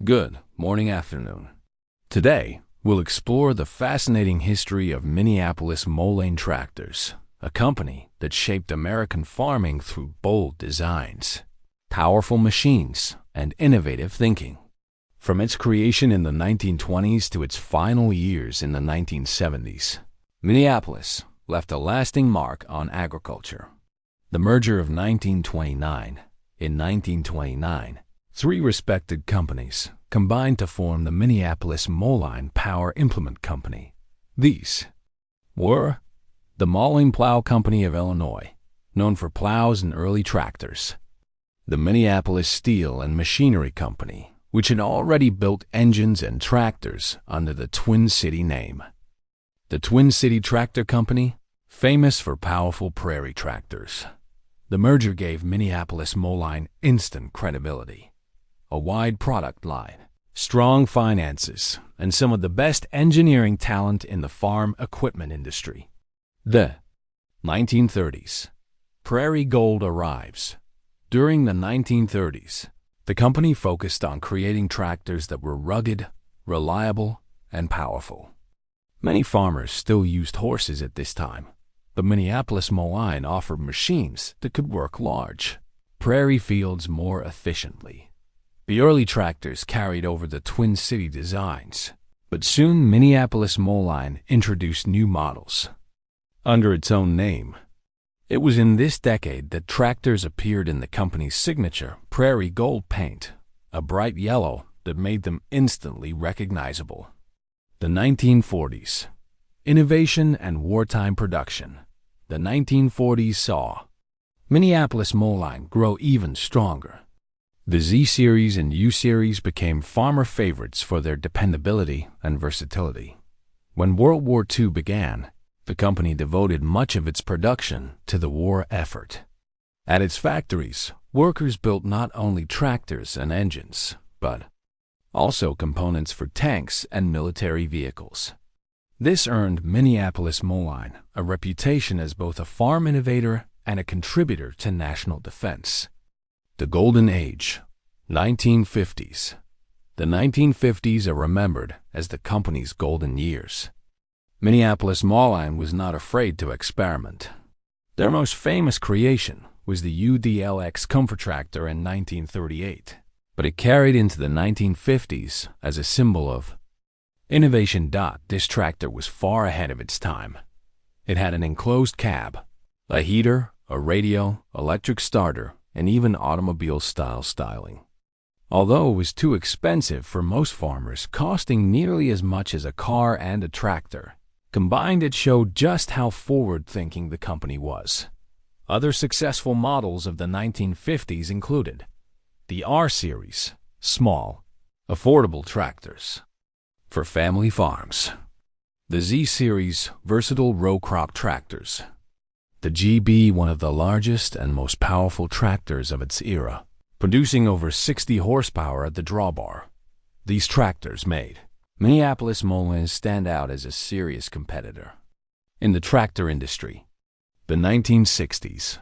Good morning, afternoon. Today, we'll explore the fascinating history of Minneapolis Moline Tractors, a company that shaped American farming through bold designs, powerful machines, and innovative thinking. From its creation in the 1920s to its final years in the 1970s, Minneapolis left a lasting mark on agriculture. The merger of 1929. In 1929, three respected companies combined to form the Minneapolis Moline Power Implement Company. These were the Moline Plow Company of Illinois, known for plows and early tractors; the Minneapolis Steel and Machinery Company, which had already built engines and tractors under the Twin City name; the Twin City Tractor Company, famous for powerful prairie tractors. The merger gave Minneapolis Moline instant credibility, a wide product line, strong finances, and some of the best engineering talent in the farm equipment industry. The 1930s. Prairie Gold arrives. During the 1930s, the company focused on creating tractors that were rugged, reliable, and powerful. Many farmers still used horses at this time, but Minneapolis Moline offered machines that could work large prairie fields more efficiently. The early tractors carried over the Twin City designs, but soon Minneapolis Moline introduced new models under its own name. It was in this decade that tractors appeared in the company's signature Prairie Gold paint, a bright yellow that made them instantly recognizable. The 1940s. Innovation and wartime production. The 1940s saw Minneapolis Moline grow even stronger. The Z-Series and U-Series became farmer favorites for their dependability and versatility. When World War II began, the company devoted much of its production to the war effort. At its factories, workers built not only tractors and engines, but also components for tanks and military vehicles. This earned Minneapolis Moline a reputation as both a farm innovator and a contributor to national defense. The Golden Age, 1950s. The 1950s are remembered as the company's golden years. Minneapolis Moline was not afraid to experiment. Their most famous creation was the UDLX Comfort Tractor in 1938, but it carried into the 1950s as a symbol of innovation. This tractor was far ahead of its time. It had an enclosed cab, a heater, a radio, electric starter, and even automobile-style styling. Although it was too expensive for most farmers, costing nearly as much as a car and a tractor, combined it showed just how forward-thinking the company was. Other successful models of the 1950s included the R-Series, small, affordable tractors for family farms; the Z-Series, versatile row crop tractors; the GB, one of the largest and most powerful tractors of its era, producing over 60 horsepower at the drawbar. These tractors made Minneapolis Moline stand out as a serious competitor in the tractor industry. The 1960s.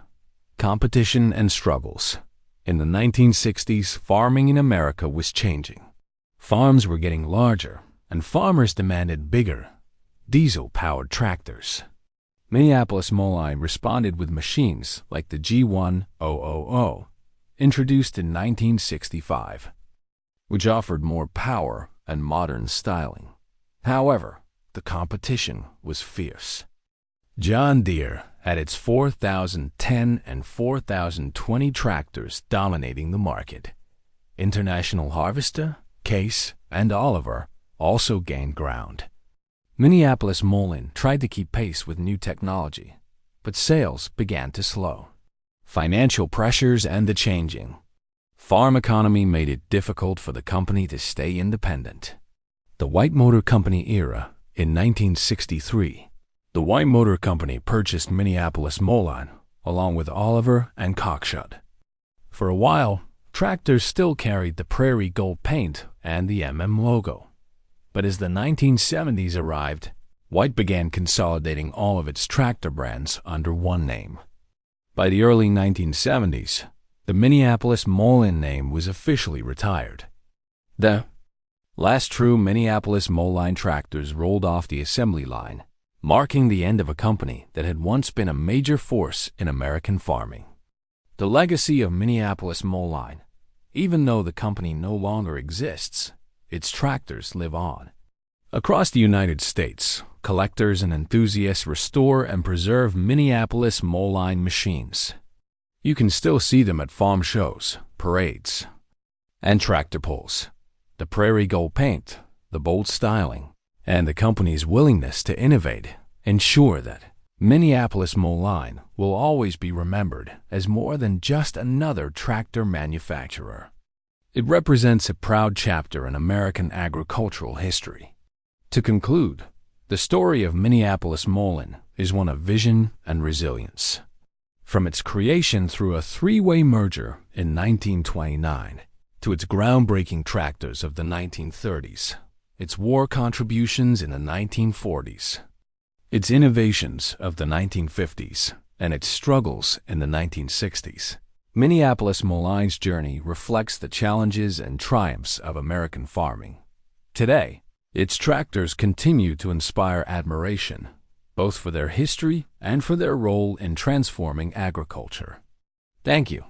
Competition and struggles. In the 1960s, farming in America was changing. Farms were getting larger, and farmers demanded bigger, diesel-powered tractors. Minneapolis Moline responded with machines like the G1000, introduced in 1965, which offered more power and modern styling. However, the competition was fierce. John Deere had its 4010 and 4020 tractors dominating the market. International Harvester, Case, and Oliver also gained ground. Minneapolis Moline tried to keep pace with new technology, but sales began to slow. Financial pressures and the changing farm economy made it difficult for the company to stay independent. The White Motor Company era. In 1963, the White Motor Company purchased Minneapolis Moline, along with Oliver and Cockshut. For a while, tractors still carried the Prairie Gold paint and the logo. But as the 1970s arrived, White began consolidating all of its tractor brands under one name. By the early 1970s, the Minneapolis Moline name was officially retired. The last true Minneapolis Moline tractors rolled off the assembly line, marking the end of a company that had once been a major force in American farming. The legacy of Minneapolis Moline, even though the company no longer exists, its tractors live on. Across the United States, collectors and enthusiasts restore and preserve Minneapolis Moline machines. You can still see them at farm shows, parades, and tractor pulls. The prairie gold paint, the bold styling, and the company's willingness to innovate ensure that Minneapolis Moline will always be remembered as more than just another tractor manufacturer. It represents a proud chapter in American agricultural history. To conclude, the story of Minneapolis Moline is one of vision and resilience. From its creation through a three-way merger in 1929 to its groundbreaking tractors of the 1930s, its war contributions in the 1940s, its innovations of the 1950s, and its struggles in the 1960s, Minneapolis Moline's journey reflects the challenges and triumphs of American farming. Today, its tractors continue to inspire admiration, both for their history and for their role in transforming agriculture. Thank you.